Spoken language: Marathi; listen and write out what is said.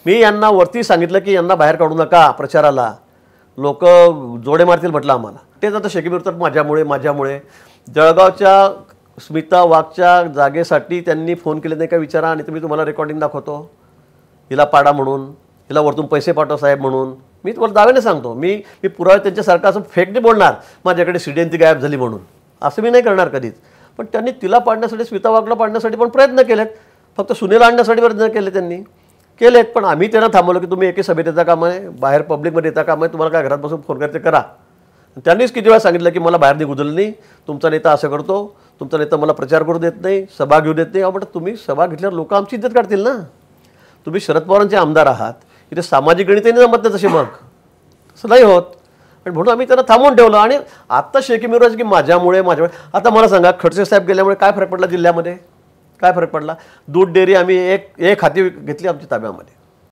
मी यांना वरती सांगितलं की यांना बाहेर काढू नका प्रचाराला, लोक जोडे मारतील म्हटलं आम्हाला. तेच आता शेकीबीर तर माझ्यामुळे जळगावच्या स्मिता वाघच्या जागेसाठी त्यांनी फोन केले नाही का विचारा, आणि तुम्ही तुम्हाला रेकॉर्डिंग दाखवतो, हिला पाडा म्हणून, हिला वरतून पैसे पाठवा साहेब म्हणून. मी तुम्हाला दाव्याने सांगतो, मी पुरावे त्यांच्यासारखं असं फेक नाही बोलणार माझ्याकडे सीडीएन ती गायब झाली म्हणून, असं मी नाही करणार कधीच. पण त्यांनी तिला पाडण्यासाठी, स्मिता वाघला पाडण्यासाठी पण प्रयत्न केलेत, फक्त सुनेला आणण्यासाठी प्रयत्न केले त्यांनी केलेत. पण आम्ही त्यांना थांबवलं की तुम्ही एके सभेत येता कामा आहे, बाहेर पब्लिकमध्ये येता कामा आहे, तुम्हाला काय घरात बसून फोन करते करा. त्यांनीच किती वेळा सांगितलं की मला बाहेर निघुदलं नाही, तुमचा नेता असं करतो, तुमचा नेता मला प्रचार करू देत नाही, सभा घेऊ देत नाही. म्हटलं तुम्ही सभा घेतल्यावर लोक आमची इज्जत काढतील ना. तुम्ही शरद पवारांचे आमदार आहात, इथे सामाजिक गणितही जमत नाही तसे, मग असं नाही होत. आणि म्हणून आम्ही त्यांना थांबवून ठेवलं. आणि आत्ता शेकीमीराज की माझ्यामुळे. आता मला सांगा, खडसे साहेब गेल्यामुळे काय फरक पडला जिल्ह्यामध्ये? काय फरक पडला? दूध डेअरी आम्ही एक हाती घेतली आमच्या ताब्यामध्ये.